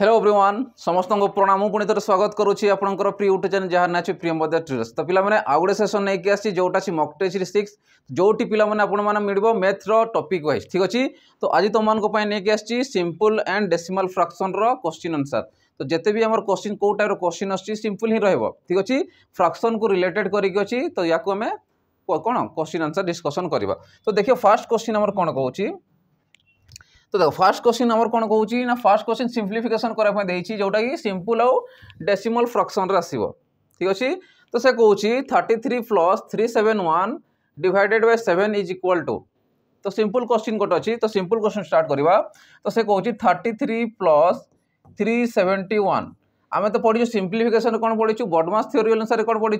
Hello everyone समस्त को प्रणाम मु पुणी थोड़े स्वागत करुच्ची आपंकर प्रिय यूट्यूब चैनल जहाँ ना प्रियम ट्रिल्स तो पे आउ गए सेसन नहीं आसी जोटा मक टेस्ट 6 जो पे मिल मैथ टॉपिक वाइज ठीक अच्छे। तो आज तुम नहीं आसी simple and decimal fraction question answer. तो जिते भी आम क्वेश्चन कौ टाइप क्वेश्चन आसी सिंपल ही रही ठीक अच्छे फ्रैक्शन को रिलेटेड करके तो या आम कौन क्वेश्चन आंसर डिस्कसन करवा। तो देखिए फास्ट क्वेश्चन आम कौन कहूँ तो देखो फास्ट क्वेश्चन आमर कौन कहूँ ना फास्ट क्वेश्चन सिंप्लिफिकेशन करने जोटा कि सिंपल आउ डेसिमल फ्रैक्शन रे आसीबो ठीक अच्छे। तो से कहूँ 33 + 371 divided by 7 is equal to तो सिंपल क्वेश्चन गोटे अच्छी। तो सिंपल क्वेश्चन स्टार्ट करवा। तो से कहूँ 33 + 371 आम तो पढ़ी सिंप्लिफिकेशन कौन पढ़ी बॉडमास थ्योरी अनुसार कौन पढ़ी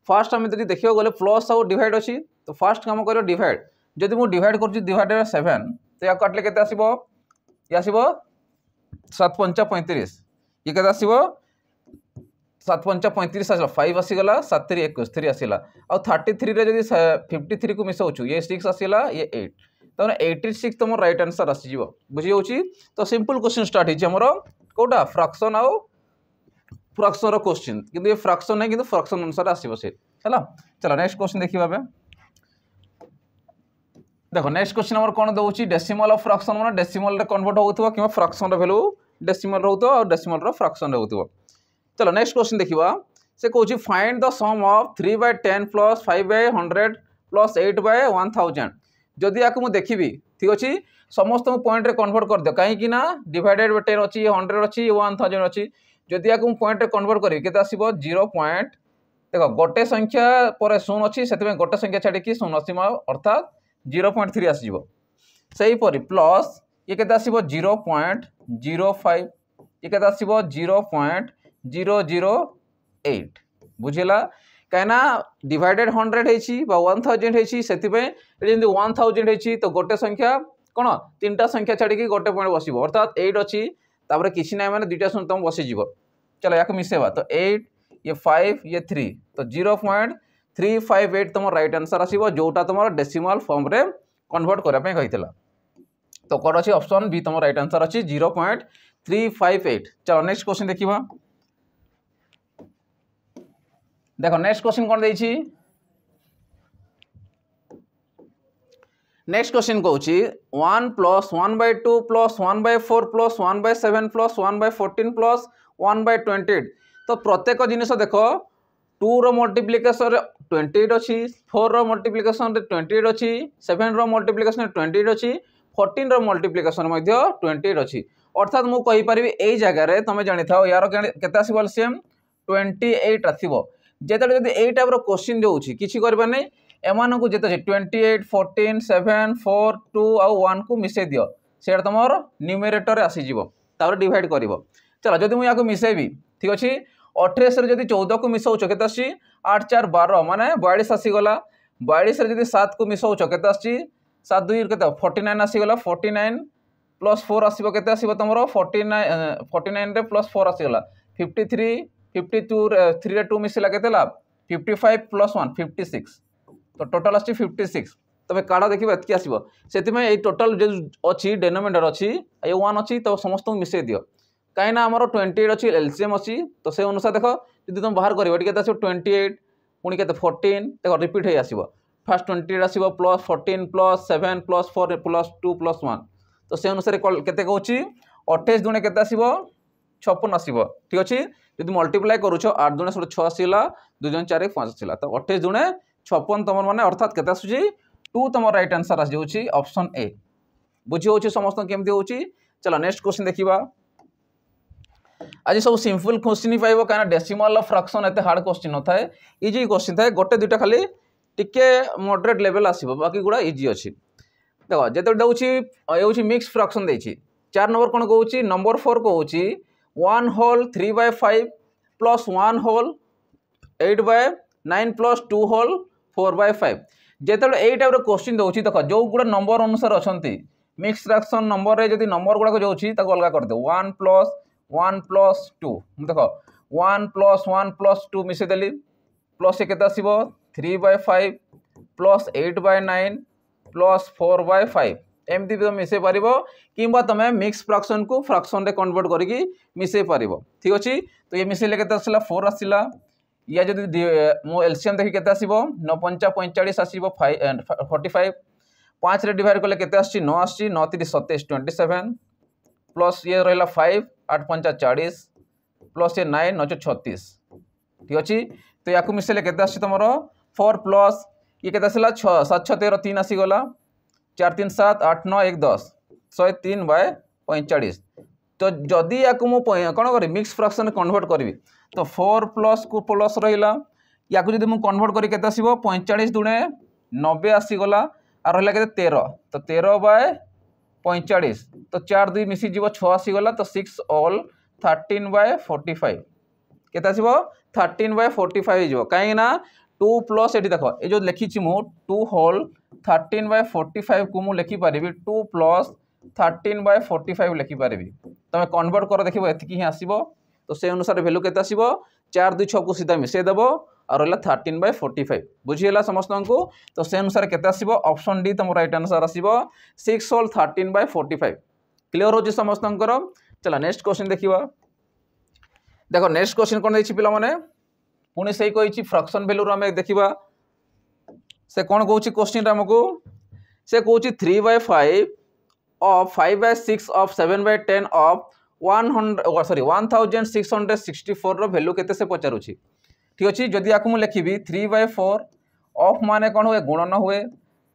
फास्ट आम जब देखा गले प्लस आउ डिवाइड अच्छी। तो फास्ट कम कर डिवाइड जब मुझे डिवाइड कर डिवाइड बाय 7 तो या काटले के आसो ये आसो 7 × 5 = 35 ये के आसो 7 × 5 = 35 आसला 5 आसीगला 7 × 3 = 21 3 आसला आ 33 रे जदी 53 को मिसाउछु ये 6 आसीला ये 8 तो 86 तुम राइट आंसर आसी जीवो बुझी होची। तो सिंपल क्वेश्चन स्टार्ट हिची हमरो कोटा फ्रैक्शन आउ फ्रैक्शन रो क्वेश्चन किंतु ये फ्रैक्शन नहीं किंतु फ्रैक्शन अनुसार आसीबो से हला। चलो नेक्स्ट क्वेश्चन देखिबा बे देखो नेक्स्ट क्वेश्चन हमर कोन दउची डेसिमल ऑफ फ्रैक्शन माने डेसिमल रे कन्वर्ट होउथबो किबा फ्रैक्शन रे वैल्यू डेसिमल रहउतो और डेसिमल रो फ्रैक्शन रहउथबो। चलो नेक्स्ट क्वेश्चन देखिबा से कहउची फाइंड द सम ऑफ 3/10 + 5/100 + 8/1000 जदि याकु मु देखिबी ठीक अछि समस्त पॉइंट रे कन्वर्ट कर दियो काहे कि ना डिवाइडेड बाय 10 अछि 100 अछि 1000 अछि जदि याकु पॉइंट रे कन्वर्ट करी केते आसीबो 0 पॉइंट देखो गोटे संख्या पर 0 अछि सेते गोटे संख्या छाडी कि 0 सीमा अर्थात 0.3 आसीबो सही परी प्लस ये केते आसीबो 0.05 ये केते आसीबो 0.008 बुझिला काइना डिवाइडेड 100 हेछि बा 1000 हेछि सेति पे जेंति 1000 हेछि तो गोटे संख्या कोन तीनटा संख्या छाडी कि गोटे पॉइंट बसिबो अर्थात 8 अछि तापर किछि नै माने दुईटा शून्य तम बसि जीवो। चलो याक मिसेबा तो 8 ये 5 ये 3 तो 0.358 तुम राइट आंसर आसीबो जोटा तुम डेसिमल फॉर्म रे कन्वर्ट करा पे कहितला। तो कोड अछि ऑप्शन बी तुम राइट आंसर अछि 0.358। चलो नेक्स्ट क्वेश्चन देखिबा देखो नेक्स्ट क्वेश्चन कोन देछि नेक्स्ट क्वेश्चन कहउछि 1 + 1/2 + 1/4 + 1/7 + 1/14 + 1/28 तो प्रत्येक जिनिस देखो 2 रो मल्टीप्लिकेशन 28 अच्छी 4 रो मल्टीप्लिकेशन 28 अच्छी 7 रो मल्टीप्लिकेशन 28 अच्छी 14 रो मल्टीप्लिकेशन 28 अच्छी अर्थात मु कहि परिबी एई जगह रे तुम जानि थाओ यार केते आसीबो सेम 28 आसीबो जेते जदी एई टाइप रो क्वेश्चन देउछि किछि करबा नै एमान को जेते 28 14 7 4 2 आ 1 को मिसे दियो सेटा तमर न्यूमरेटर आसी जीवो तापर डिवाइड करिवो। चलो जदी मु याको मिसेबी ठीक अछि 28 रे जदी 14 को मिसाउछ केते आसी 8 4 12 माने 42 आसी गला 42 रे जदी 7 को मिसाउछ केते आसी 7 2 केते 49 आसी गला 49 + 4 आसीबो केते आसीबो तमरो 49 रे +4 आसी गला 53 52 3 रे 2 मिसला केतेला 55 + 1 56 तो टोटल आसी 56 तबे काडा देखिबो एतकी आसीबो सेति में ए टोटल जे अछि डिनोमिनेटर अछि ए 1 अछि तो समस्त मिसे दियो कहीं ना आमर 28 अच्छी एलसीएम अच्छी तो से अनुसार देख जी तुम बाहर कर 28 पुणी के 14 देख रिपीट हो आसो फास्ट 28 आसो प्लस 14 + 7 + 4 + 2 + 1 तो से अनुसार केते कहूँ 28 दुणे के 56 आसो ठीक अच्छे जब मल्टीप्लाई करुच 8 दुणे 6 आसला 2 × 4 = 5 आसला तो 28 दुणे 56 तुम मैंने अर्थात के 2 तुम राइट आंसर आसी ऑप्शन ए बुझी हो समस्त केमती हो। चलो नेक्स्ट क्वेश्चन देखा आज सब सिंपल क्वेश्चन ही पाइबो काना डेसिमल फ्रैक्शन एते हार्ड क्वेश्चन न थाए इजी क्वेश्चन थाए गोटे दुटा खाली टिके मॉडरेट लेवल आसीबो बाकी गुडा इजी अछि। देखो जेते दउछि ए होछि मिक्स फ्रैक्शन देछि 4 नंबर कोन कहउछि नंबर 4 कहउछि 1 होल 3/5 + 1 होल 8/9 + 2 होल 4/5 जेते ए टाइप रो क्वेश्चन दउछि देखो जो गुडा नंबर अनुसार अछंती मिक्स फ्रैक्शन नंबर रे जदी नंबर गुडा को जाउछि ताको अलगा कर दे 1 + 1 + 2 देख 1 + 1 + 2 मिसे देली प्लस के 3/5 + 8/9 + 4/5 एमती भी तुम मिसई पार कि तुम मिक्स फ्रैक्शन को फ्रैक्शन रे कन्वर्ट करके मिसई पार ठीक अच्छे। तो ये मिसेले के 4 आसला या जो मो एलसीएम देखिए के 9 5 45 आसो 45 5 रे डिवाइड कले के 9 आसी 9 3 27 27 प्लस ये रहा 5 8 5 40 प्लस ये 9 9 36 ठीक अच्छे। तो या मिसेले के तुम 4 प्लस ये के 6 7 6 13 3 आसीगला 4 3 7 8 9 1 10 103/45। तो जदि या कौन करी मिक्स फ्रैक्शन कन्वर्ट करी तो 4 प्लस को प्लस रहा या जब मुझे कन्वर्ट करी 45 दुणे 90 आसीगला और रहा के 13 तो 13/45 तो 4 2 मिसी जीव 6 आसीगला तो 6 ऑल 13/45 के 13/45 कहीं 2 प्लस ये देख ये जो लिखी मु 2 होल 13/45 को मुझे लिखिपारि 2 प्लस 13/45 लिखिपारि तुम कन्वर्ट कर देख ये आसो तो से अनुसार भैल्यू के 4 2 6 को सीधा मिसई देव और रहा 13/45 बुझीगला समस्त को। तो से अनुसार के ऑप्शन डी तुम राइट आंसर आसो 6 होल 13/45 क्लियर हो समस्त। चला नेक्स्ट क्वेश्चन देखा देखो नेक्स्ट क्वेश्चन कौन देखिए पिला माने पुणी से कही फ्रैक्शन वैल्यू आम देखा से कौन कौन क्वेश्चन आमको से कौन 3/5 ऑफ 5/6 ऑफ 7/10 ऑफ 1664 वैल्यू के पचारूँ ठीक अच्छे। जदि आपको मुझे लिखी 3/4 ऑफ माने कौन हुए गुणन हुए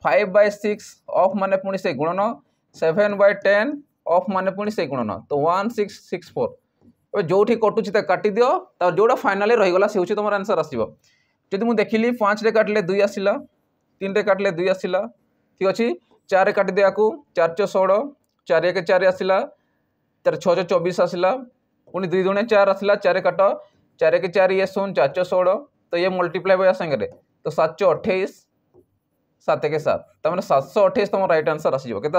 5/6 ऑफ माने पुणी से गुणन 7/10 ऑफ माने पुणी से गुणन तो 1664 जो कटुची काटी दियो जोड़ा फाइनाली रहीगला से तुम आंसर आसो। जब मुझे देखिली 5 रे काटिले 2 आसला 3 रे काटिले 2 आसला ठीक अच्छे 4 रे काटी दिया 4 4 16 4 1 4 आसला 4 6 24 आसला पुणी 2 2 4 आसला 4 काट 4 1 4 ये 0 4 4 16 तो ये मल्टीप्लाई बया संगे तो 7 4 28 7 1 7 तमें 728 तुम राइट आंसर आसो के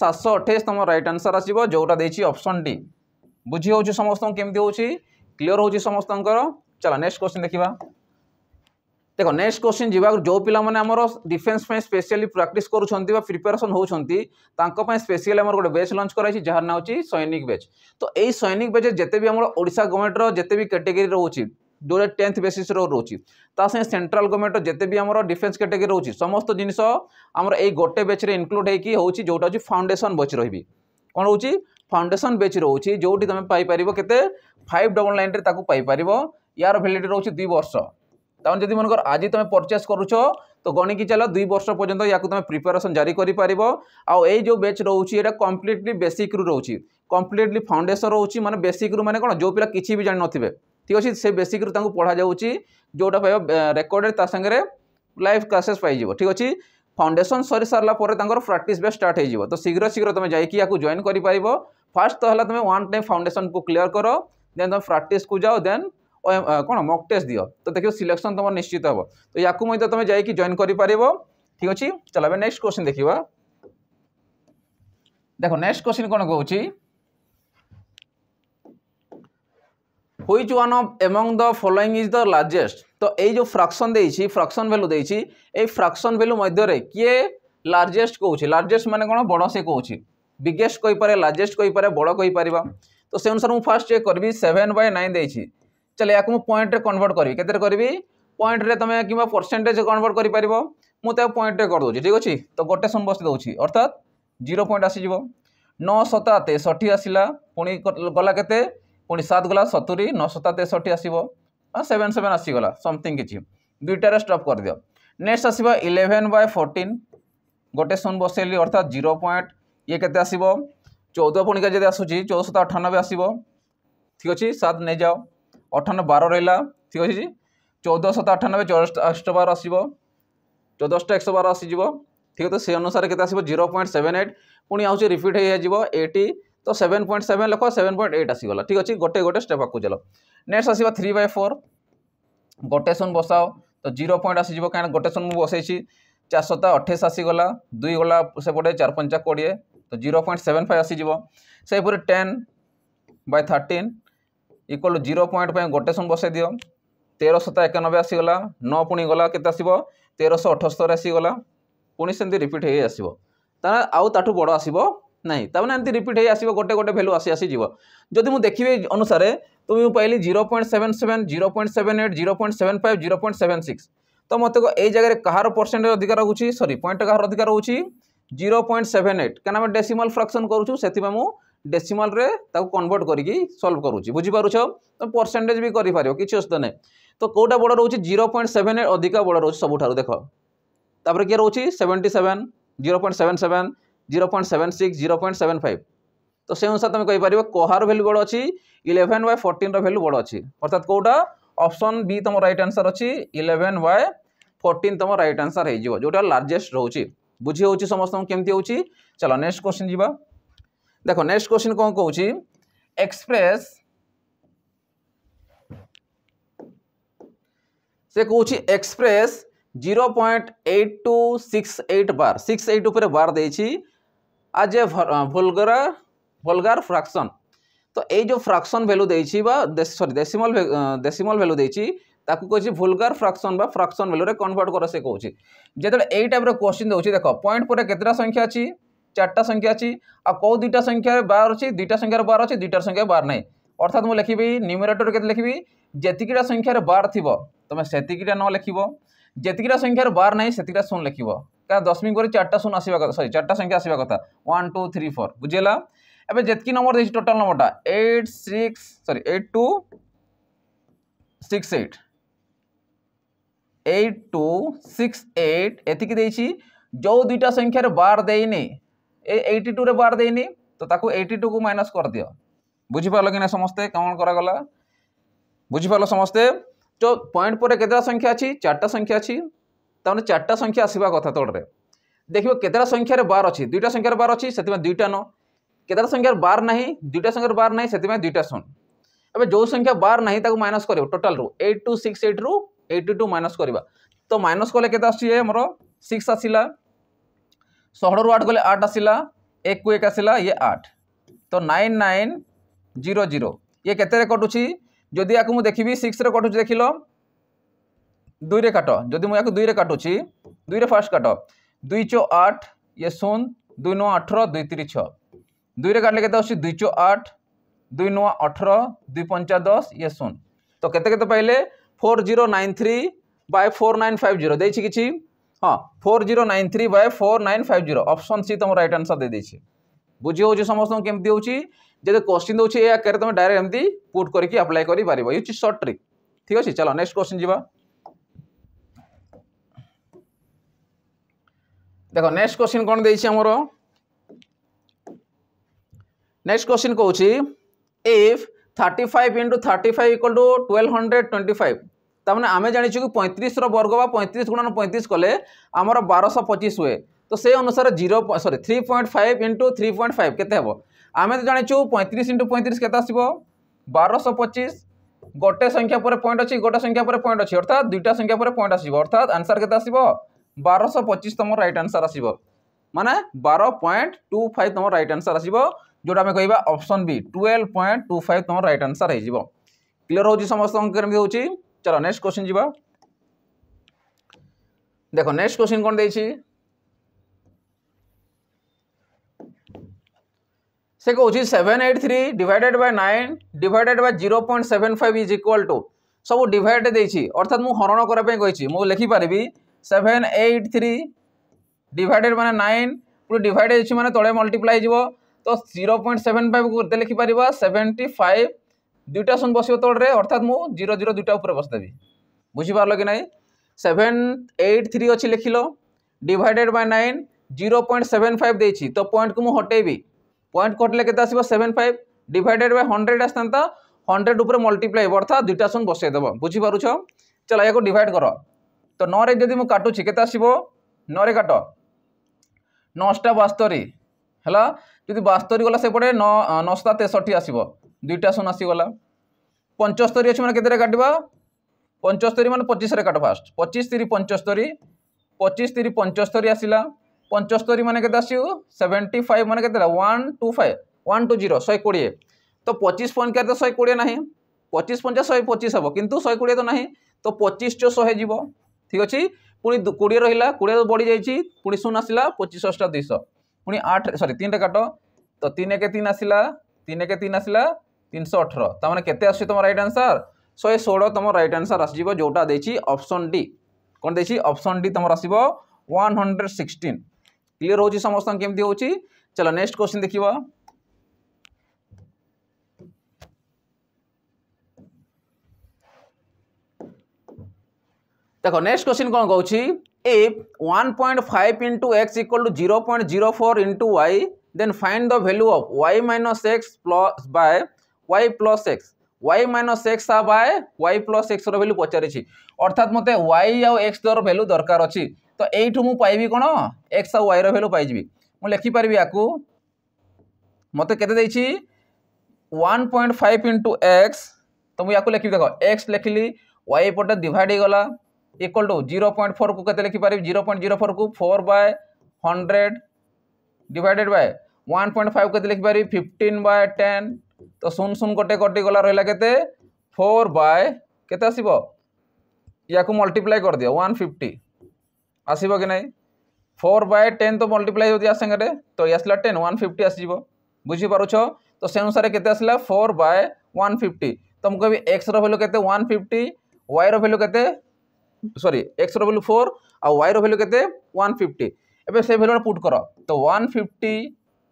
728 तुम राइट आंसर आसो जोटा देखिए ऑप्शन डी बुझी हो समस्त केमती हो क्लीयर हो समस्त। चलो नेक्स्ट क्वेश्चन देखा देखो नेक्स्ट क्वेश्चन जी जो पिला माने हमर डिफेंस में स्पेशली प्रैक्टिस करूछंती बा प्रिपरेशन होउछंती तांको पय स्पेशली हमर गोटे बैच लॉन्च कराई जहार ना होची सैनिक बैच। तो एई सैनिक बैच जेते भी हमर ओडिशा गवर्नमेंट रो जेते भी कैटेगरी रहउची जो 10th बेसिस रो रहउची ता से सेंट्रल गवर्नमेंट रो जेते भी हमर डिफेंस कैटेगरी रहउची समस्त जिनिस हमर एई गोटे बैच रे इंक्लूड हेकी होउची जोटा होची फाउंडेशन बैच रहिबी कोन होउची फाउंडेशन बैच रोची जोटी तुम पाइपर के 599 रे ताकू पाइपर यार वैलिडिटी रोची 2 वर्ष तब जब मनकर आज तुम परचेस करुच तो गणिकी चल 2 वर्ष पर्यंत या तुम प्रिपेरेसन जारी कर आई जो बैच रोची कम्प्लीटली बेसिक रु रोची कम्प्लीटली फाउंडेशन रोची माने बेसिक रु माने कौन जो पिला किसी भी जान नथिबे ठीक अच्छे से बेसिक रु तांको पढ़ा जाउची जोटा पाइब रेकर्डेड ता संगे लाइव क्लासेस पाई ठीक अच्छे। फाउंडेशन सरी सारा पर प्रैक्टिस बेस स्टार्ट हो तो शीघ्र शीघ्र तुम जाइए जॉइन कर फास्ट तो है तुम 1 टाइम फाउंडेशन को क्लियर कर देन तुम प्रैक्टिस को जाओ देन कौन मॉक टेस्ट दियो तो देखिए सिलेक्शन तुम निश्चित हम तो या तुम जाइए जॉइन कर ठीक अच्छे। चलो नेक्स्ट क्वेश्चन देखा देखो नेक्स्ट क्वेश्चन कौन कहूँ which one of among the following is the largest. तो ये जो फ्रैक्शन देछि फ्रैक्शन वैल्यू देछि ए फ्रैक्शन वैल्यू मध्य किए लार्जेस्ट कहूँ लार्जेस्ट माने कौन बड़ से कहूँ बिगेस्ट कही पारे लार्जेस्ट कही पारे बड़ कही पारिबा तो से अनुसार मु फास्ट चेक करबी 7/9 देछि चल या मु पॉइंट रे कन्वर्ट करबी केते करबी पॉइंट रे तमे किबा परसेंटेज कन्वर्ट करि परिबो मु ते पॉइंट रे कर दोछि ठीक अछि। तो गोटे शून्य बस दोछि अर्थात 0 पॉइंट आसी जिवो 9 7 63 आसिला पुणी गला केते पुणी 7 गला 70 9 7 63 आसीबो 7 7 आसी गला समथिंग किछि दुईटा रे स्टॉप कर दियो। नेक्स्ट आसीबो 11/14 गोटे शून्य बसेली अर्थात 0 पॉइंट ये केते आसीबो 14 पुणी का जदि आसुची 1498 आसीबो ठीक अछि 7 नै जाओ 98 12 रहला ठीक अछि 1498 14 12 आसीबो 14 112 आसी जिवो ठीक तो से अनुसार केते आसीबो 0.78 पुणी आउची रिपीट हे जिवो 80 तो 7.7 लखो 7.8 आसी गला ठीक अछि गोटे गोटे स्टेप आकु चलो। नेक्स्ट आसीबो 3/4 गोटे शून्य बसाओ तो 0 पॉइंट आसी जिवो कान गोटे शून्य बसैछि 428 आसी गला 2 गला सेपटे 4 5 20 तो 0.75 आसी जिवो से पूरे 10/13 इक्वल 0 पॉइंट पे गोटे शून्य बसै दियो 1391 आसीगला 9 पुणी गला केते आसीबो 1378 आसीगला पुणी सेमती रिपीट हे आसीबो ताना आउ ताठू बड़ आसीबो नहीं ताने एमती रिपीट हे आसीबो गोटे गोटे वैल्यू आसी आसी जीवो जदि मु देखिबे अनुसार तो मु पाइली 0.77 0.78 0.75 0.76 तो मत को ए जगह कहार परसेंटेज अधिक रहुची सॉरी पॉइंट कहार अधिक रहुची 0.78 काना हम डेसिमल फ्रैक्शन करूछु सेति में मु डेसिमल रे ताको कन्वर्ट करिकी सॉल्व करूची बुझी पारुछो तो परसेंटेज भी करि पारियो किछि असत नै तो कोटा बड़ रहुची 0.78 अधिक बड़ रहुची सबुठारु देखो तापर के रहुची 77 0.77 0.76 0.75 तो से अनुसार तुम कहि पारिबो कोहार वैल्यू बड़ अछि 11/14 रो वैल्यू बड़ अछि अर्थात कोटा ऑप्शन बी तुम राइट आंसर अछि 11/14 तुम राइट आंसर हे जिवो जोटा लार्जेस्ट रहउची बुझी होउची समस्त केमती होउची चलो नेक्स्ट क्वेश्चन जीवा देखो नेक्स्ट क्वेश्चन कोन कहउची एक्सप्रेस से कहउची एक्सप्रेस 0.8268 बार 68 ऊपर बार देछि आज ए वल्गार फ्रैक्शन तो ये जो फ्रैक्शन वैल्यू देछि बा सॉरी डेसिमल वैल्यू देछि ताकू कहछि वल्गार फ्रैक्शन बा फ्रैक्शन वैल्यू रे कन्वर्ट कर से कहउछि जेतले एई टाइप रो क्वेश्चन देउछि देखो पॉइंट पर केतरा संख्या अछि चारटा संख्या अछि आ को दुटा संख्या रे बार अछि दुटा संख्या रे बार अछि दुटा संख्या बार नै अर्थात मु लिखिबी न्यूमरेटर केते लिखिबी जेतिकिटा संख्या रे बार थिबो तमे सेतिकिटा न लिखिबो जेतिकिटा संख्या रे बार नै सेतिकिटा शून्य लिखिबो का दशमी करे चारटा शून्य आसीबा कथा सॉरी चारटा संख्या आसीबा कथा 1 2 3 4 बुझिला एबे जेतकी नंबर देछि टोटल नंबरटा 8268 एतिकी देछि जो दुटा संख्या रे बार देइनी 82 रे बार देइनी तो ताको 82 को माइनस कर दियो बुझी पालो कि ना समस्ते कौन करा गला बुझी पालो समस्ते जो पॉइंट पर केतरा संख्या अछि चारटा संख्या अछि ताने चारटा संख्या आसीबा कथा तोड़रे देखिबो केतरा संख्या रे बार अछि दुटा संख्या रे बार अछि सेति में दुटा न केतरा संख्या रे बार नाही दुटा संख्या रे बार नाही सेति में दुटा शून्य अबे जो संख्या बार नाही ताको माइनस करियो टोटल रो 8268 रो 82 माइनस करबा तो माइनस कोले केता आछि हमरो 6 आसिला 16 रो 8 गले 8 आसिला 1 को 1 आसिला ये 8 तो 9900 ये केते रे कटुछि जदि याकु मु देखिबी 6 रे कटुछि देखिलो 2 रे काटो जदि मु याकु 2 रे काटुछि 2 रे फास्ट काटो 2 चो 8 ये 0 2 9 18 2 3 6 2 रे काटले केते आछि 2 चो 8 2 9 18 2 5 10 ये 0 तो केते केते पाइले 4093/4950 देछि किछि हां 4093/4950 ऑप्शन सी तुम राइट आंसर दे देछि बुझी होछि समस्त केमती होछि जे क्वेश्चन दोछि ए आकर तुम डायरेक्ट एमती पुट करके अप्लाई करि पारिबो ये शॉर्ट ट्रिक ठीक अछि चलो नेक्स्ट क्वेश्चन जीवा देखो नेक्स्ट क्वेश्चन कोन देछि हमरो नेक्स्ट क्वेश्चन कहउछि इफ 35 * 35 = 1225 तामने आमे जानि छु कि 35 रो वर्ग बा 35 * 35 कले हमर 1225 हुए तो से अनुसार 3.5 * 3.5 केते हेबो आमे तो जानि छु 35 * 35 केते आसीबो 1225 गोटे संख्या पर पॉइंट अछि गोटे संख्या पर पॉइंट अछि अर्थात दुटा संख्या पर पॉइंट आसीबो अर्थात आंसर केते आसीबो 1225 तम राइट आंसर आसीबो माने 12.25 तम राइट आंसर आसीबो जोटा में कहबा ऑप्शन बी 12.25 तम राइट आंसर हे जिवो क्लियर होजी समस्त अंक केमि होची चलो नेक्स्ट क्वेश्चन जीवा देखो नेक्स्ट क्वेश्चन कोन देछि से कहउछि 783 divided by 9 divided by 0.75 is equal to सब डिवाइड देछि अर्थात मु हरण करा पे कहिछि मु लिखि पारिबी 783 डिवाइडेड माने 9 पूरा डिवाइड हेछि माने तळे मल्टीप्लाई हिजबो तो 0.75 को लिखि पारिबा 75 दुटा शून्य बसिबो तळे रे अर्थात मु 00 दुटा ऊपर बस देबी बुझी पारलो कि नाही 783 अछि लिखिलो डिवाइडेड बाय 9 0.75 देछि तो पॉइंट को मु हटेबी पॉइंट कटले केते आसीबो 75 डिवाइडेड बाय 100 आस्तंता 100 ऊपर मल्टीप्लाई अर्थात दुटा शून्य बसै देबो बुझी पारुछो चलो याको डिवाइड करो तो 9 रे जदी मु काटू छि केते आसीबो 9 रे काटो 9 टा 72 हला जदी 72 गला से पड़े 9 9 टा 63 आसीबो दुटा शून्य आसी गला 75 अछि माने केते रे काटबा 75 माने 25 रे काट फास्ट 25 3 75 25 3 75 आसीला 75 माने केते आसीउ 75 माने केते 125 120 120 तो 25 पॉइंट के तो 120 नाही 25 50 125 हबो किंतु 120 तो नाही तो 25 * 100 जीवो ठीक अछि पुनी 20 रहिला 20 बढ़ी जाईची पुनी 0 आसीला 25 * 200 पुणी 8 सॉरी 3 रे काट तो 3 1 3 आसिला 3 1 3 आसिला 318 ता माने केते आसी तुम राइट आंसर 116 तुम राइट आंसर आसीबो जोटा देछि ऑप्शन डी कोन देछि ऑप्शन डी तुम आसीबो 116 क्लियर होछि समस्त केमती होछि चलो नेक्स्ट क्वेश्चन देखिबा देखो नेक्स्ट क्वेश्चन कौन कौन if 1.5 into x equal to 0.04 into y then find the value of y minus x plus by y plus x y minus x by y plus x रो value पचारि अर्थात मते y आ x रो value दरकार अछि तो एठु मु पाइबी कोन x आ y रो वैल्यू पाइबी मु लिखि परबी याकू मते केते दैछि 1.5 into x तो मु याकू लिखि देखो x लिखली y पटे डिवाइड हे गला इक्वल टू 0.4 को केते लिखि पारिबी 0.04 को 4 बाय 100 डिवाइडेड बाय 1.5 केते लिखि पारिबी 15 बाय 10 तो सुन सुन गोटे कटि गला रहला केते 4 बाय केते आसीबो याकू मल्टीप्लाई कर दियो 150 आसीबो कि नै 4 बाय 10 तो मल्टीप्लाई होती आसेंगे तो आसला 10 150 आसीबो बुझी पारुछो तो से अनुसार केते आसला 4 बाय 150 तो हम कहबी x रो वैल्यू केते 150 y रो वैल्यू केते सॉरी x रो वैल्यू 4 आ y रो वैल्यू केते 150 एबे से वैल्यू पुट करो तो 150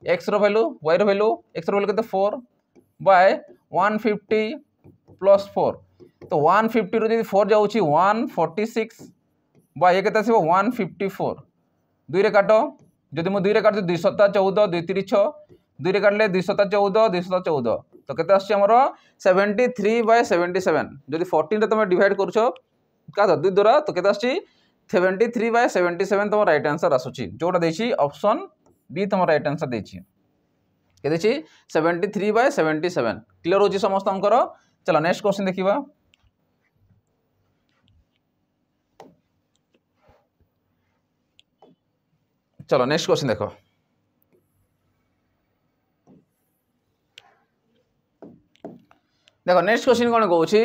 x रो वैल्यू y रो वैल्यू x रो वैल्यू केते 4 बाय 150 प्लस 4 तो 150 रो जदी 4 जाउची 146 बाय केते आसीबो 154 2 रे काटो जदी मो 2 रे काटो 2 7 14 2 3 6 2 रे काटले 2 7 14 2 7 14 तो केते आसी हमरो 73 बाय 77 जदी 14 रे तुम डिवाइड करूछो का दो द्वारा तो केते आसी 73 बाय 77 तुम राइट आंसर आसुची जोटा देछि ऑप्शन बी तुम राइट आंसर देछि के देछि 73 बाय 77 क्लियर होछि समस्त अंकर चलो नेक्स्ट क्वेश्चन देखिबा चलो नेक्स्ट क्वेश्चन देखो देखो नेक्स्ट क्वेश्चन कोन कहूछि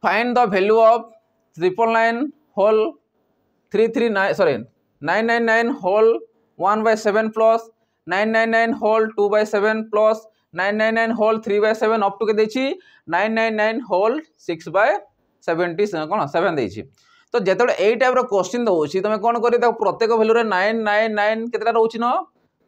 find the value of 999 whole 339 sorry 999 whole 1 by 7 plus 999 whole 2 by 7 plus 999 whole 3 by 7 up to K देछि 999 होल 6 by 70 कोन 7 देछि तो जेतबे एई टाइप रो क्वेश्चन दोछि तमे कोन करि त प्रत्येक वैल्यू रे 999 केतरा रहउछि न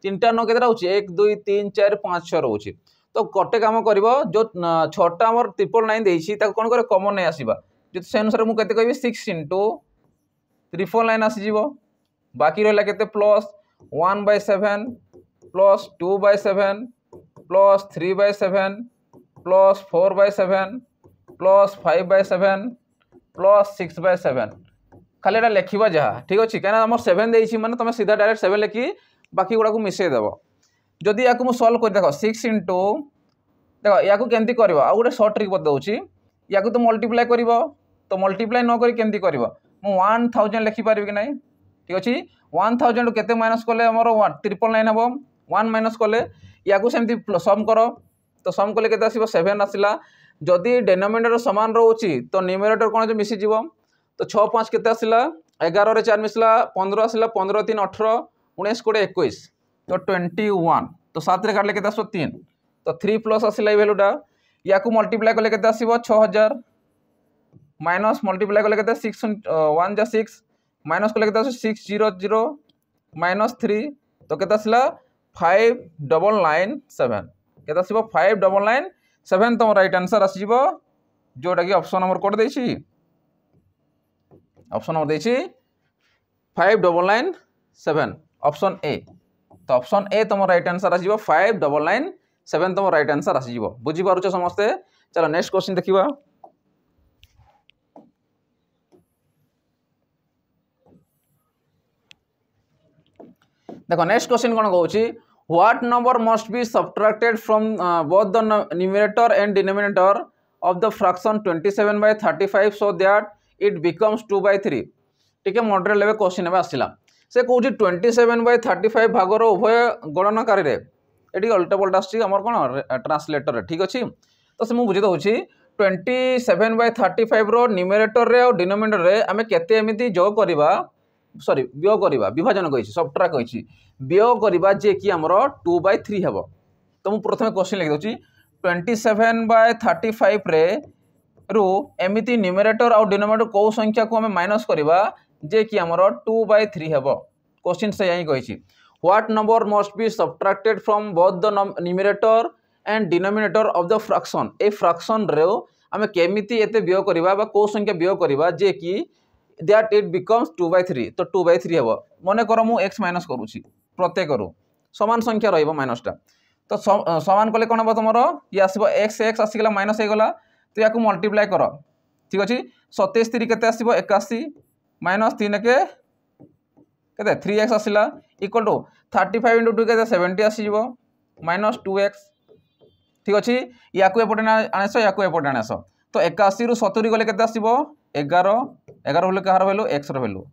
तीनटा न केतरा रहउछि 1 2 3 4 5 6 रहउछि तो कटे काम करबो जो छटा हमर 999 देछि त कोन करे कॉमन नै आसीबा जो से अनुसार मु केते कहबी 6 into 349 आसी जीवो बाकी रहला केते plus 1 by 7 plus 2 by 7 plus 3 by 7 plus 4 by 7 plus 5 by 7 plus 6 by 7 खाली एटा लेखिबा जहा ठीक अछि काना हमर 7 देछि माने तमे सीधा डायरेक्ट 7 लेखि बाकी गुडा को मिसे देबो जदी याकू मु सॉल्व कर देखो 6 into देखो याकू केंती करबो आ गुडे शॉर्ट ट्रिक बतौछि याकू तो मल्टीप्लाई करबो तो मल्टीप्लाई न करी केंती करबो मु 1000 लिखि पारिबि कि नै ठीक अछि 1000 केते माइनस करले हमर 999 हबो 1 माइनस करले याकू सेमती सम करो तो सम करले केते आसीबो 7 आसिला जदी डिनोमिनेटर समान रहउछि तो न्यूमरेटर कोन जे मिसि जीवो तो 6 5 केते आसिला 11 रे 4 मिसला 15 आसिला 15 3 18 19 कोडे 21 तो 21 तो 7 रे काटले केते आसो 3 तो 3 प्लस आसिला ई वैल्यूटा याकू मल्टीप्लाई करले केते आसीबो 6000 माइनस मल्टीप्लाई करले केते 6 1 जा 6 माइनस करले केते 600 माइनस 3 तो केते आसला 5997 केते आसीबो 5997 तो राइट आंसर आसीबो जोटा कि ऑप्शन नंबर कोड देछि ऑप्शन नंबर देछि 5997 ऑप्शन ए तो ऑप्शन ए तुम राइट आंसर आसीबो 5997 तुम राइट आंसर आसीबो बुझी पारुछ समस्ते चलो नेक्स्ट क्वेश्चन देखिबा देखो नेक्स्ट क्वेश्चन कोन कहउछि what number must be subtracted from both the numerator and denominator of the fraction 27/35 so that it becomes 2/3 ठीक है मॉडरेट लेवल क्वेश्चन में आसिला से कहउछि 27/35 भागर उभय गणनाकारी रे एटी अल्टा पल्टा आछि हमर कोन ट्रांसलेटर रे ठीक अछि तो से मु बुझि दउछि 27/35 रो न्यूमरेटर रे और डिनोमिनेटर रे हमें केते एमिति जोग करबा सॉरी वियोग करबा विभाजन कहिछि सबट्रैक्ट कहिछि व्यय करवा जे कि आमर 2/3 हेब। तो मुझे प्रथम क्वेश्चन लिखि दूसरी 27/35 रे रु एमती न्यूमरेटर और डिनोमिनेटर कौ संख्या को हमें माइनस करवा जे कि आमर 2/3 हेब। क्वेश्चन से यही कही what number must be subtracted from both the numerator and denominator of the fraction. A fraction रे आमे केमिति एते व्यय करबा बा को संख्या व्यय करबा जे कि दैट इट बिकम्स 2/3। तो 2/3 हेब। मन कर मु x माइनस करूची प्रत्येक रु समान संख्या रहिबो माइनस टा। तो समान कले कौन हम तुम ये आसो एक्स एक्स आसीगला माइनस होगा। तो या मल्टीप्लाई कर ठीक अच्छे 27 3 के 81 माइनस 3 के 3x आसला इक्वल टू 35 इंटू 2 के 70 आसीज माइनस 2x ठीक अच्छे या एपटे आनेस या एपटे आनेस। तो 81 रु 70 गले के 11 11 बोले कहार भैल्यू एक्स भैल्यू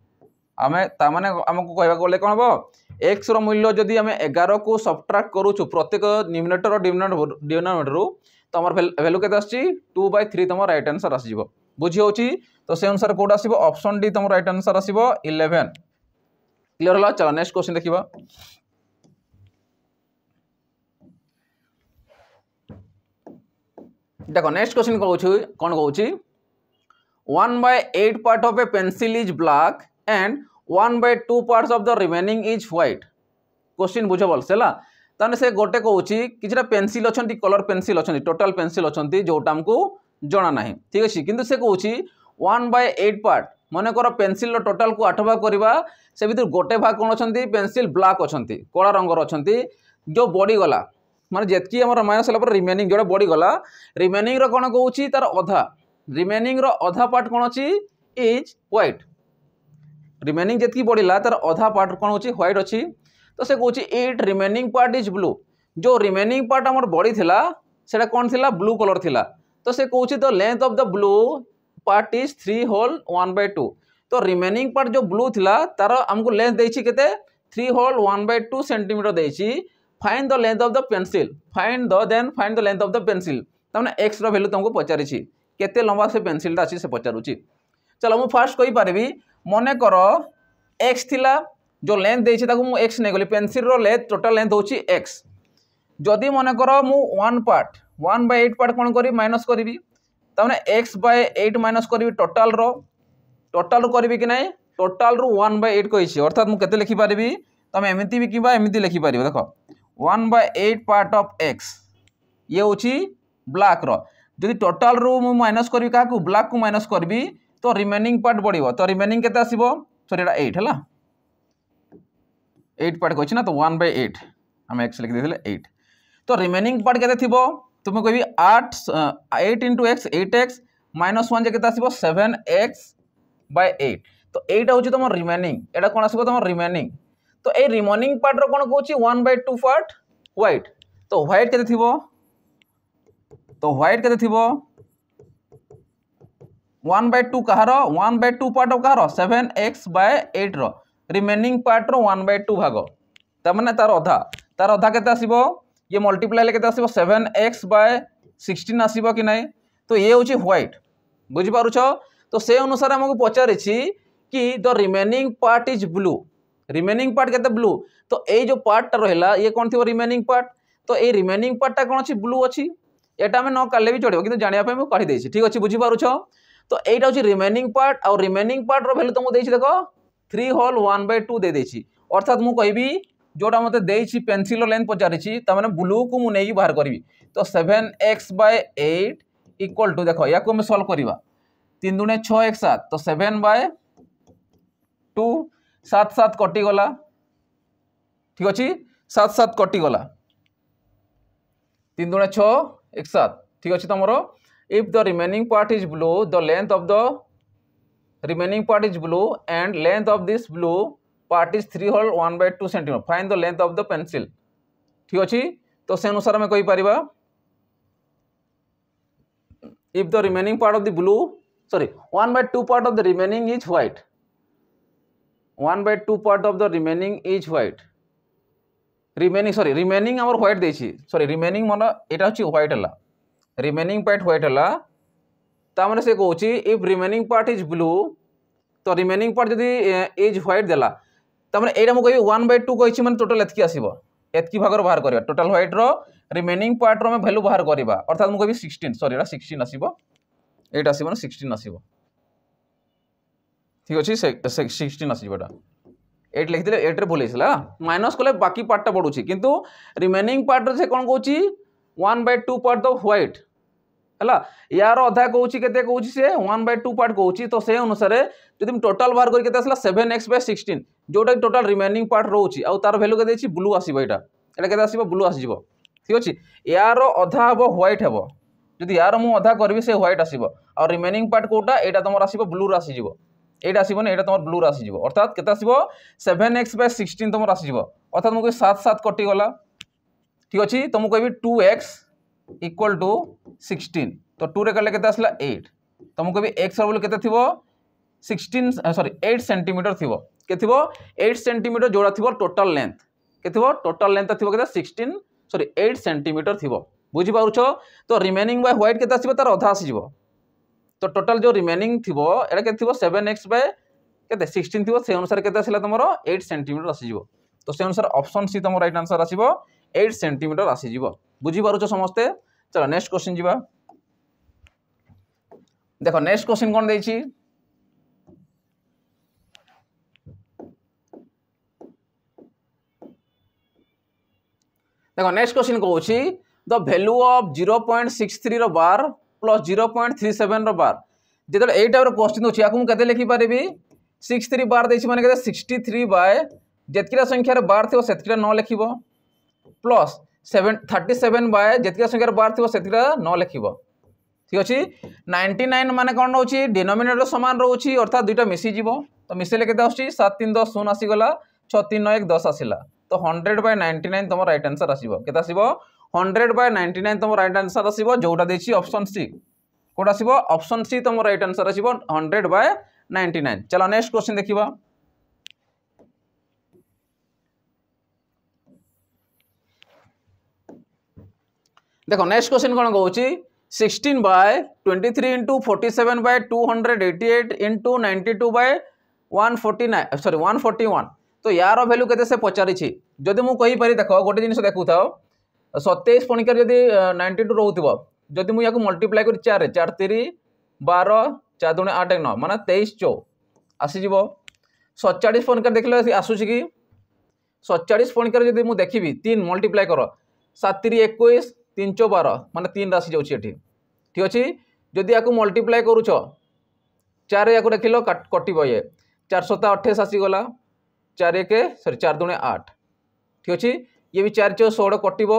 आम ताने आमको कहवा गले कौन हम एक्स रूल्य जदि आम 11 को सब्ट्राक्ट करूँ प्रत्येक न्यूमरेटर और डिनोमिनेटर तो आम भैल्यू के 2/3 तुम राइट आंसर आस बुझी हो। तो से अनुसार कौट आस ऑप्शन डी तुम राइट आंसर आस 11 क्लियर है। चलो नेक्स्ट क्वेश्चन देखा देखो नेक्स्ट क्वेश्चन कौन कहूँ 1/8 part of A pencil is black and 1/2 parts of the remaining is white. Question बुझ भलसे ताने से गोटे कहूँ कि पेंसिल अच्छा कलर पेंसिल अच्छा टोटाल पेंसिल अच्छा जोटा आमको जना ना ठीक अच्छे किंतु से कहूँ 1/8 पार्ट मन कर पेंसिल टोटाल को 8 भाग करवा से भर गोटे भाग कौन अच्छा पेंसिल ब्लैक अच्छा कला रंगर अच्छा जो बढ़ीगला माने जितकी आम माइनस है रिमेनिंग जो बढ़ीगला रिमेनिंग कौन कहूँ तार अधा रिमेनिंग अधा पार्ट कौन अच्छी इज व्हाइट रिमेनिंग जितकी बढ़ला तार अधा पार्ट कौन अच्छी व्हाइट अच्छी। तो से कहूँ it remaining part is blue जो रिमेनिंग पार्ट आम बड़ी थिला सेटा कौन थिला ब्लू कलर थिला। तो से कहूँ the length of the blue part is 3 whole 1/2। तो रिमेनिंग पार्ट जो ब्लू थिला तार आमको लेंथ देछि केते 3 होल 1/2 सेंटीमीटर देछि। Find the length of the pencil find the length of the pencil तमने एक्स रो वैल्यू तुमको पचारिछि केते लंबा से पेंसिलटा अच्छी से पचारुछि। चलो मुझे फास्ट कही पारि मन कर एक्स थिला जो लेंथ देछि ताकू मु एक्स नहीं गली पेंसिल रो लेंथ टोटल लेंथ होछि एक्स जदि मन कर मु 1/8 पार्ट कौन करी माइनस करी तमने x/8 माइनस करी टोटाल रो करी कि नहीं टोटाल रु 1/8 कही अर्थात मुझे लिखि पारि तुम एमती भी कि एमती लिखि पार देख 1/8 पार्ट ऑफ एक्स ये हूँ ब्लैक रो जदि टोटाल रु मु माइनस करी क्या ब्लैक को माइनस करी तो रिमेनिंग पार्ट बढ़िया तो रिमेनिंग के आसो सॉरी 8 है 8 पार्ट कही ना तो 1/8 आम एक्स लिखिदे 8 तो रिमेनिंग पार्ट के तुम्हें कहि 8 इंटू एक्स 8x माइनस 1 के 7x/8 तो यहाँ हूँ तुम रिमेनिंग एटा कौन आसो तुम रिमेनिंग। तो ये रिमेनिंग पार्ट रो कौन कहूँ 1/2 पार्ट व्हाइट तो व्हाइट के तो व्हाइट के 1/2 कहार 1/2 पार्ट ऑफ कहार 7x/8 रो रिमेनिंग पार्ट रो 1/2 भाग तमाने तार अधा के आसो ये मल्टीप्लाई के 7x/16 आसो कि नहीं। तो ये हूँ व्हाइट बुझिपारुछ। तो से अनुसार आमको पचारि कि the remaining part is blue remaining part के ब्लू तो ये जो पार्टा रहा ये कौन थी रिमेनिंग पार्ट तो ये रिमेनिंग पार्टा कौन अच्छी ब्लू अच्छी एटा में न काले भी चढ़ो कि जानापी मुझे काढ़ी देछि ठीक अच्छे बुझिपारुछ। तो यहाँ हूँ रिमेनिंग पार्ट आउ रिमेनिंग पार्ट रो वैल्यू तुमको देछि देख 3 होल 1/2 दे देछि अर्थात मुझे कहबी जोटा मते देछि पेंसिल लेंथ पचारि तमाने ब्लू को मुझे नहीं बाहर करी तो 7x/8 इक्वल टू देख या हमें सल्व करवा 3 दूने 6 1 7 तो 7/2 7 7 कटिगला ठीक अच्छे 7 7 कटिगला 3 दूने 6 1 7 ठीक अच्छे तुम if the remaining part is blue the length of the remaining part is blue and length of this blue part is 3 whole 1/2 centimetre find the length of the pencil ठीक अच्छे। तो से अनुसार आम कही पार if the remaining part of the blue sorry 1/2 part of the remaining is white 1/2 part of the remaining is white remaining sorry remaining आमर white देछि सॉरी रिमेनिंग मन एटा होछि व्हाइट हला रिमेनिंग पार्ट व्हाइट हला तामने से कहूँ if remaining part is blue तो remaining part जदि इज व्हाइट देला तमने एटा मु कहि 1/2 कहिछि माने टोटल एतकी आसीबो एतकी भागर बाहर करबा टोटल व्हाइट रो रिमेनिंग पार्ट रो हम वैल्यू बाहर करबा अर्थात मु कहि 16 सॉरी एटा 16 आसीबो एटा आसीबो ना 16 आसीबो ठीक अछि 16 आसीबो एटा 8 लिखि दिले 8 रे भूल हिसला माइनस कोले बाकी पार्ट टा पडुछि किंतु रिमेनिंग पार्ट रे से कोन कहूछि 1/2 पार्ट द व्हाइट हला यार अधा कहूछि केते कहूछि से 1/2 पार्ट कहूछि तो से अनुसार जदि टोटल बाहर करि केते आसला 7x/16 जोटा टोटल रिमेनिंग पार्ट रहउछि आ तार वैल्यू केते छि ब्लू आसीबो एटा केते आसीबो ब्लू आसीबो ठीक अछि यार अधा हबो व्हाइट हबो जदि यार मु अधा करबी से व्हाइट आसीबो और रिमेनिंग पार्ट कोटा एटा तमर आसीबो ब्लू रा आसीबो एटा आसीबो ने एटा तमर ब्लू रा आसीबो अर्थात केते आसीबो 7x/16 तमर आसीबो अर्थात मु 7 7 कटि गला ठीक अछि त मु कहबी 2x = 16 तो 2 रे करले केते आसला 8 तो मु कहबी x रो केते थिबो 8 सेंटीमीटर थिबो के थिबो 8 सेंटीमीटर जोड़ा थिबो टोटल लेंथ के थिबो टोटल लेंथ थिबो केते 8 सेंटीमीटर थिबो बुझी पाउछो तो रिमेनिंग बाय व्हाइट केते आसीबो तार आधा आसीबो तो टोटल जो रिमेनिंग थिबो एटा के थिबो 7x/16 थिबो से अनुसार केते आसीला तमरो 8 सेंटीमीटर आसीजिवो तो से अनुसार ऑप्शन सी तमरो राइट आंसर आसीबो 8 सेंटीमीटर आसीजिवो बुझी पारुछो समस्ते चलो नेक्स्ट क्वेश्चन जीवा देखो नेक्स्ट क्वेश्चन कोन देछि देखो नेक्स्ट क्वेश्चन कहूछि द वैल्यू ऑफ 0.63 रो बार प्लस 0.37 रो बार जेतले ए टाइप रो क्वेश्चन होछि याकू केते लिखि परबी 63 बार देछि माने केते 63 बाय जेतकिरा संख्या रे बार थिबो सेतकिरा न लिखिबो प्लस 37 बाय जेतकिरा संख्या रे बार थिबो सेतकिरा न लिखिबो ठीक अछि 99 माने कोन रहउछि डिनोमिनेटर समान रहउछि अर्थात दुइटा मिसि जीवो तो मिसेले केते आछि 7 3 10 0 आसी गला 6 3 9 1 10 आसीला तो 100/99 तम राइट आंसर आसीबो केते आसीबो 100/99 तम राइट आंसर आसीबो जोटा देछि ऑप्शन सी कोड आसीबो ऑप्शन सी तम राइट आंसर आसीबो 100/99 चलो नेक्स्ट क्वेश्चन देखिबा देखो नेक्स्ट क्वेश्चन कोन कहउछि 16/23 * 47/288 * 92/149 सॉरी 141 तो यार वैल्यू केते से पचारि छी जदि मु कहि पारि देखो गोटे जिनिस देखु थाओ 27 पणिकर जदि 92 रहउथिबो जदि मु याकू मल्टीप्लाई करी 4 रे 4 3 12 4 2 8 1 9 माने 23 4 आसी जीवो 47 पणिकर देखले आसु छी कि 47 पणिकर जदि मु देखिबी 3 मल्टीप्लाई करो 7 3 21 3 4 12 माने 3 राशि जाउछि एठी ठीक अछि जदि याकू मल्टीप्लाई करूछो 4 याकू देखिलो कटिबो ये 428 आसी गला 4 1 सॉरी 4 2 8 ठीक अछि ये भी 4 4 16 कटिबो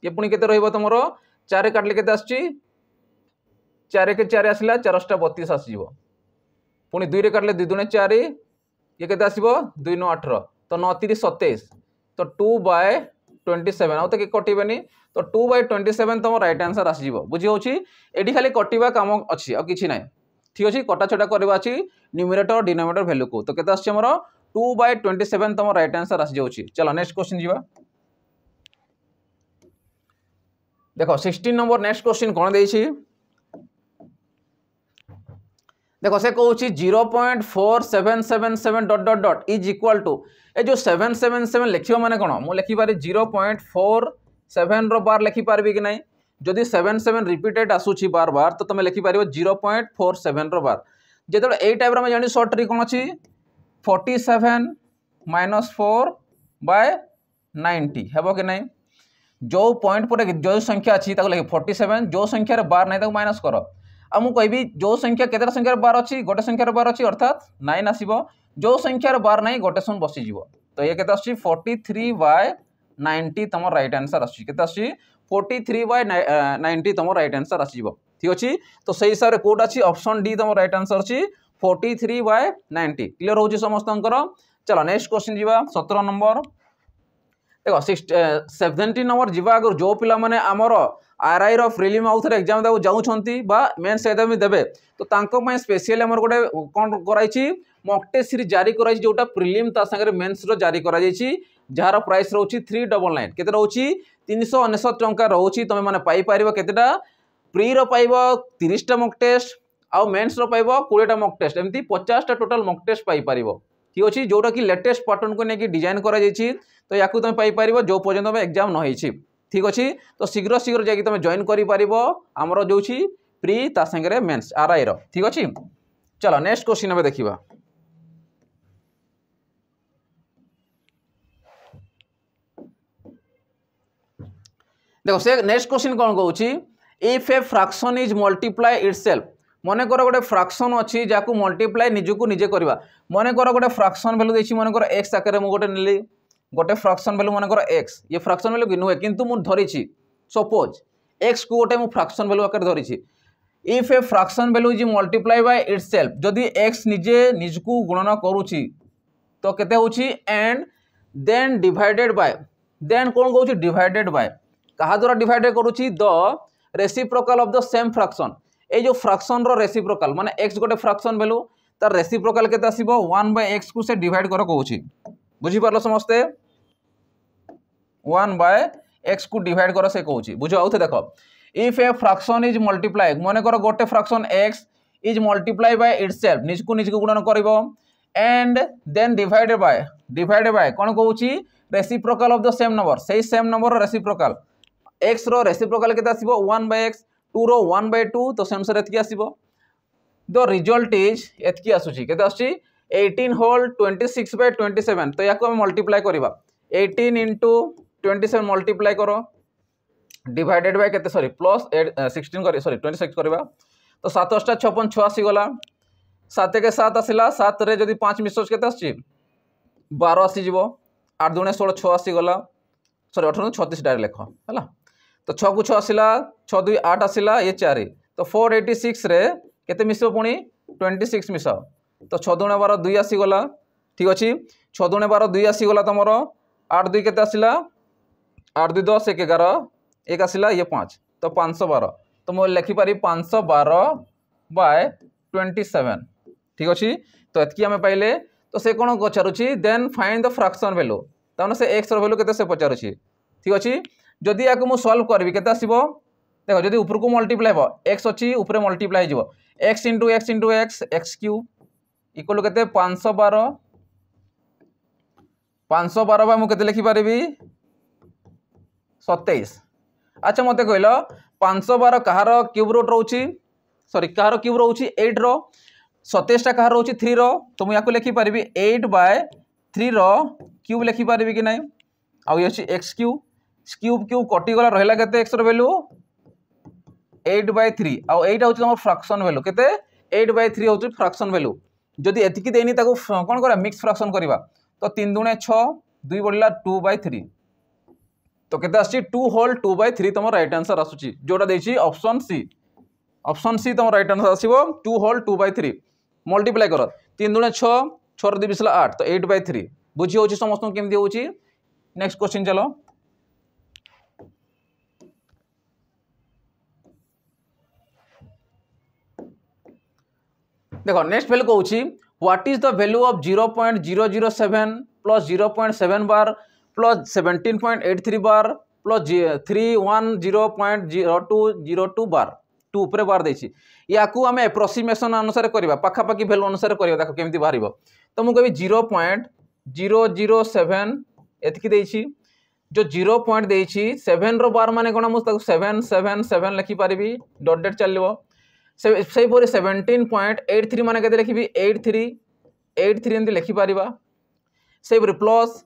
ये पुनी केते रहइबो तमरो 4 काटले केते आछि 4 1 4 आसिला 4 8 32 आसीबो पुनी 2 रे काटले 2 2 4 ये केते आसीबो 2 9 18 तो 9 3 27 तो 2/27 आउ त के कटिबेनी तो 2/27 तम राइट आंसर आसीबो बुझी होछि एडी खाली कटिबा काम अछि आ किछि नै ठीक अछि कटा छटा करबा अछि न्यूमरेटर डिनोमिनेटर वैल्यू को तो केते आछि हमरो 2/27 तम राइट आंसर आसी जाउछि चलो नेक्स्ट क्वेश्चन जीवा देखो 16 नंबर नेक्स्ट क्वेश्चन कोन देछि देखो से कहउछि 0.4777 dot dot dot is equal to a जो 777 लिखियो माने कोन मु लिखि पारे 0.47 रो बार लिखि पारबी कि नै जदि 77 रिपीटेड आसुछि बार बार तो तमे लिखि पारिबो 0.47 रो बार जेतले ए टाइप रो हम जानि शॉर्ट ट्रिक कोन अछि 47 - 4/90 हेबो कि नै जो पॉइंट पर जो संख्या अछि ताको लिखि 47 जो संख्या रे बार नै ताको माइनस करो आ मु कहबी जो संख्या केतरा संख्या रे बार अछि गोटे संख्या रे बार अछि अर्थात 9 आसीबो जो संख्या रे बार नै गोटे सन बसि जीवो तो ये केते अछि 43/90 तम राइट आंसर अछि केते अछि 43/90 तम राइट आंसर अछि जीवो ठीक अछि तो सही हिसाब रे कोड अछि ऑप्शन डी तम राइट आंसर अछि 43/90 क्लियर होछि समस्तंकर चलो नेक्स्ट क्वेश्चन जीवा 17 नंबर देखो 17 नंबर जीवा अगर जो पिला माने हमर आरआई रो प्रीलिम आउथर एग्जाम दाउ जाउ छंती बा मेंस एग्जाम देबे तो तांको पय स्पेशल हमर गोटे कोन कराइछि मॉक टेस्ट सीरीज जारी कराइछि जोटा प्रीलिम ता संगे मेंस रो जारी करा जाइछि जहार प्राइस रहउछि 399 केते रहउछि 399 टंका रहउछि तमे माने पाई पारिबो केतेटा प्री रो पाइबो 30 टा मॉक टेस्ट आ मेंस रो पाइबो 20 टा मॉक टेस्ट एमती 50 टा टोटल मॉक टेस्ट पाई पारिबो ठीक अच्छे जोटा कि लेटेस्ट पैटर्न को लेकिन डिजाइन कर तो या तुम पाइपर जो पर्यटन एग्जाम न होती ठीक अच्छे तो शीघ्र शीघ्र जाकि तुम जॉइन कर जो प्री ता संगे मेंस आरआई रो ठीक अच्छे। चलो नेक्स्ट क्वेश्चन में देखा देखो से नेक्स्ट क्वेश्चन कौन कहूँ if a fraction is multiply itself मन कर गोटे फ्रैक्शन अच्छी जहाँ मल्टीप्लाई निजको निजे करवा मन कर गोटे फ्रैक्शन वैल्यू देखिए मन कर एक्स आकार मुझे गोटे नेली गोटे फ्रैक्शन वैल्यू मन कर एक्स ये फ्रैक्शन वैल्यू कि नुहे किंतु मुझे धरी सपोज एक्स को गोटे फ्रैक्शन वैल्यू आकार धरी if a fraction value is multiply by itself जदि एक्स निजे निजको गुणन करुच्ची तो केते होची and then divided by then कौन कहूँ डिवाइडेड बाय कहा द्वारा डिवाइडेड करुच्ची the reciprocal of the same fraction ये जो फ्रैक्शन रो रेसिप्रोकल माने एक्स गोटे फ्रैक्शन वैल्यू तार रेसिप्रोकल केते आसीबो 1/x को से डिवाइड कर कहूची बुझी पारलो समस्ते 1/x को डिवाइड कर से कहूची बुझो आउथे देखो if a fraction is multiply माने कर गोटे fraction x is multiply by itself निजको गुणन करिवो एंड देन डिवाइडेड बाय कोन कहूची reciprocal of the same number सेही सेम नंबर रेसिप्रोकल x रो रेसिप्रोकल केते आसीबो 1/x 2 रो 1/2 तो सेम से एतकी आसीबो द रिजल्ट इज एतकी आसुची केते आसुची 18 होल 26/27 तो याको हम मल्टीप्लाई करबा 18 into 27 मल्टीप्लाई करो डिवाइडेड बाय केते सॉरी प्लस 16 कर सॉरी 26 करबा तो 7 * 8 = 56 6 आसी गला 7 के 7 आसिला 7 रे जदी 5 मिसोच केते आसी 12 आसी जिवो 8 दुणे 16 6 आसी गला सॉरी 18 36 डायरेक्ट लेखो हला तो 6 को 6 आसिला 6 2 8 आसिला ये 4 तो 486 रे केते मिसो पुणी 26 मिसाओ तो 6 दुणे 12 2 आसी गला ठीक अछि 6 दुणे 12 2 आसी गला तमरो 8 2 केते आसिला 8 2 10 1 11 1 आसिला ये 5 तो 512 तो मैं लिखि पारी 512/27 ठीक अछि तो एतकी हमें पाइले तो से कोन पचारुछि then find the fraction value ताने से x रो वैल्यू केते से पचारुछि ठीक अछि जदि याको मु सॉल्व करबी केते आसीबो देखो जदि ऊपर को मल्टीप्लाई हो x अछि ऊपर मल्टीप्लाई जीवो x * x * x x³ equal केते 512 बा मु केते लिखि पारिबी 27 अच्छा मते कहलो 512 कहार क्यूब रूट रहउची सॉरी कहार क्यूब रहउची 8 रो 27 टा कहार रहउची 3 रो तो मु याको लिखि पारिबी 8/3 रो क्यूब लिखि पारिबी कि नै आ ये अछि x³ क्यूब क्यूब कटि गला रहला केते x रो वैल्यू 8/3 आ 8 होची हमर फ्रैक्शन वैल्यू केते 8/3 होची फ्रैक्शन वैल्यू जदि एतिकी देनी ताको कोन करा मिक्स फ्रैक्शन करबा तो 3 दुणे 6 2 बढ़ला 2/3 तो केते आसी 2 होल 2/3 तमर राइट आंसर आसुची जोटा देछि ऑप्शन सी तमर राइट आंसर आसीबो 2 होल 2/3 मल्टीप्लाई करो 3 दुणे 6 6 रे 2 बिसला 8 तो 8/3 बुझी होची समस्त केमदी होची नेक्स्ट क्वेश्चन चलो देखो नेक्स्ट वैल्यू कहूँ what is the value of 0.007 plus 0.7 bar plus 17.83 bar plus 310.0202 बार 2 ऊपर बार देछि या को हमें एप्रोक्सीमेशन अनुसार करबा पाखापाखी वैल्यू अनुसार करबा देखो केमती बाहरिबो तो मु कहबी 0.007 एतकी देछि जो 0 पॉइंट देछि 7 रो बार माने कोन मु ताको 777 लिखि पारिबी डॉट डॉट चलिबो से पूरे 17.83 माने केते लिखिबी 83 एंती लिखि पारिबा से पूरे प्लस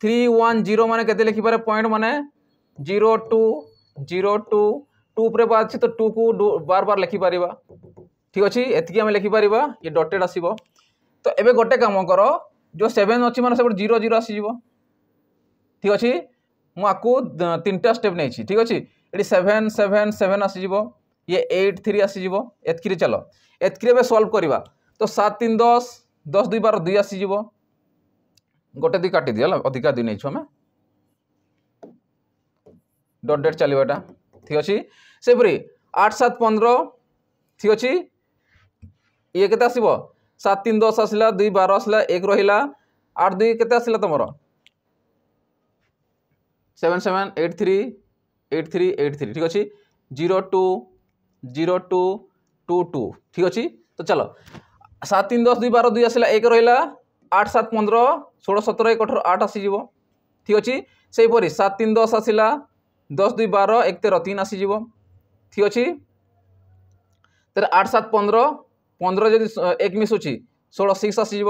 310 माने केते लिखि पारे पॉइंट माने 0202 2 ऊपर बार अछि तो 2 को बार बार लिखि पारिबा ठीक अछि एतकी हम लिखि पारिबा ये डॉटेड आसीबो तो एबे गोटे काम करो जो 7 अछि माने से 00 आसी जीवो ठीक अछि मु आकू तीनटा स्टेप नै छी ठीक अछि एडी 777 आसी जीवो ये 83 आसी जीवो एतकी रे चलो एतकी रे सॉल्व करबा तो 7 3 10 10 2 12 2 आसी जीवो गोटे दी काटी दिया अधिका दी नै छु हम डॉट डॉट चलिबाटा ठीक अछि से पुरी 8 7 15 ठीक अछि ये केते आसीबो 7 3 10 आसिला 2 12 आसिला 1 रहिला 8 2 केते आसिला तमरो 7 7 8 3 8 3 8 3 ठीक अछि 0 2 0 2 2 2 ठीक अछि तो चलो 7 3 10 2 12 2 आसिला 1 रहिला 8 7 15 16 17 1 18 8 आसीज ठीक अच्छे से 7 3 10 आसला 10 2 12 1 13 3 आसीज ठीक अच्छे तेरे 8 7 15 15 जदि 1 मिसुची 16 6 आसीज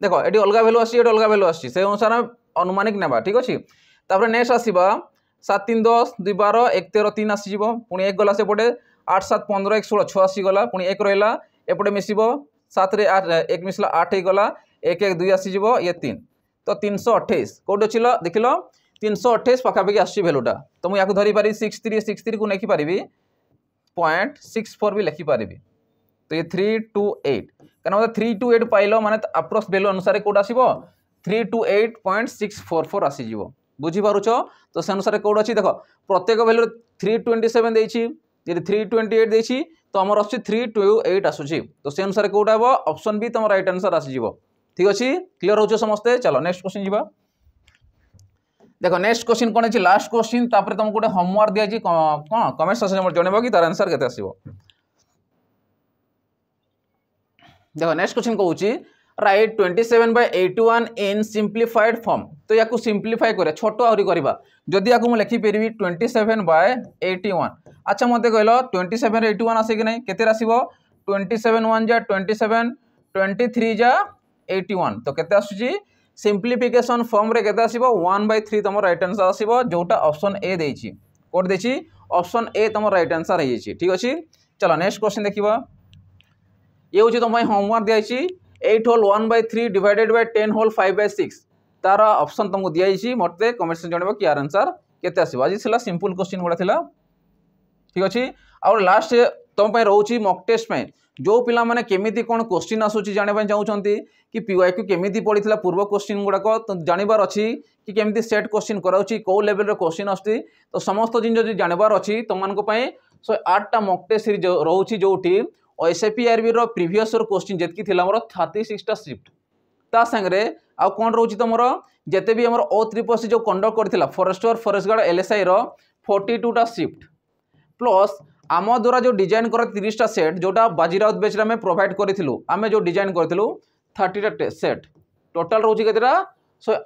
देख ये अलग भैल्यू आसी अलग भैल्यू आसी से अनुसार अनुमानिक नेबा ठीक अच्छे तापर नेक्स्ट आसवा 7 3 10 2 12 1 13 3 आसीज पुणी 1 गला सेपटे 8 7 15 1 16 6 आसीगला पुणी 1 रहा एपटे मिसब 7 रे 8 1 मिसला 8 गला 1 1 2 आसीज ये 3 तो 328 कौट अच्छी देख लो 328 पखापाखि आसूँ भैल्यूटा तो मुझे धरी पारि 63 को लिखी पारि 0.64 भी लिखिपारि तो ये 328 क्या मतलब 328 पाइल माने अप्रोक्स भैल्यू अनुसार कौट आसो 328.644 आसीज बुझीपारुच तो से अनुसार कौट अच्छी देख प्रत्येक भैल्यू 327 देती 328 देती तो आमर आस 328 आसूसी तो से अनुसार कौटा हे ऑप्शन बी तुम राइट आंसर आसीज ठीक अच्छे क्लीयर हो समस्ते चलो नेक्स्ट क्वेश्चन जी देख नेक्स्ट क्वेश्चन कौन है लास्ट क्वेश्चन तापर तुमको गोटे होमवर्क दिया कौन कमेंट सेक्शन में जनइब कि तार आंसर केते आसीबो देखो नेक्स्ट क्वेश्चन कहूँ राइट 27/81 इन सिंप्लीफाइड फॉर्म तो या सिंप्लीफाई करा छोट आहरी करवा जदि या लिखिपरि 27/81 अच्छा मत कहल 27/81 आसे कि नहीं केते आसीबो 27 1 जा 27 23 जा 81 तो केते आसुची सिंप्लीफिकेशन फॉर्म रे केते आसीबो 1/3 तुम राइट आंसर आसीबो जोटा ऑप्शन ए देछि कोड देछि ऑप्शन ए तुम राइट आंसर है ठीक अच्छे चलो नेक्स्ट क्वेश्चन देखिबा ये हूँ तुम होमवर्क दिखाई 8 होल 1/3 डिवाइडेड बाय 10 होल 5/6 तार ऑप्शन तुमको दिखाई मत कमेंट से जनइब कि यार आंसर केते आसीबो आज सिला सिंपल क्वेश्चन गुड़ा थिला ठीक अच्छे और लास्ट तुम रोचे मॉक टेस्ट में जो पिला माने केमिति कोन क्वेश्चन आसुची जाने चाहूँगी कि पीवाईक्यू केमिति पड़ी पूर्व क्वेश्चन गुड़ाक तो जानवर अच्छी कि केमिति सेट क्वेश्चन कराऊँगी कौ लेवल क्वेश्चन आसुची तो समस्त जिन जानवर अच्छी तुमको 8टा मॉक टेस्ट सीरीज रोचे जो SAPRB रो प्रीवियस क्वेश्चन जितकी थी 36टा शिफ्ट ता संगे आउ कौन रोचे तुम जिते भी आम O3 जो कंडक्ट करथिला फॉरेस्टर फॉरेस्ट गार्ड LSI रो 42टा शिफ्ट प्लस आम द्वारा जो डिजाइन कर 30टा सेट जोटा बाजीराउत बैच में प्रोवाइड करूँ आम जो डिजाइन करूँ 30टा सेट टोटाल रोचे केतेटा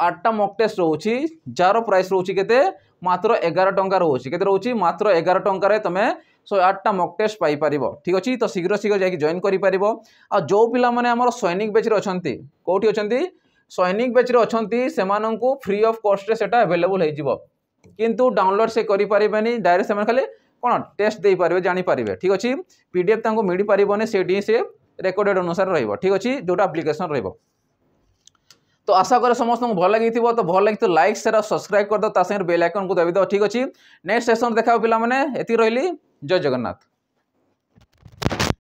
8टा मॉक टेस्ट रोचे जार प्राइस रोचे केते मात्र 11 टंका रोचे केते रोचे मात्र 11 टंका तुम 8टा मॉक टेस्ट पाई परिबो ठीक अच्छे तो शीघ्र शीघ्र जाकि जॉइन करि परिबो आ जो पिला माने हमर सैनिक बैच रे अछंती कोठी अछंती सैनिक बैच रे अछंती सेमानंकु फ्री ऑफ कॉस्ट रे सेटा अवेलेबल हे जिवो किंतु डाउनलोड से करि परिबेनी डायरेक्ट सेमान खाली कोन टेस्ट दे पारिबे जानि पारिबे ठीक अच्छे PDF तांको मिली पारिबोने सेठी से रेकॉर्डेड अनुसार रहइबो ठीक अच्छे जोटा एप्लीकेशन रहइबो तो आशा करे समस्त भल लगी तो भल लगी तो लाइक शेयर सब्सक्राइब कर दो ता संगे बेल आइकन को दबी दो ठीक अच्छे नेक्स्ट सेशन देखा पिला माने एति रहली जय जगन्नाथ।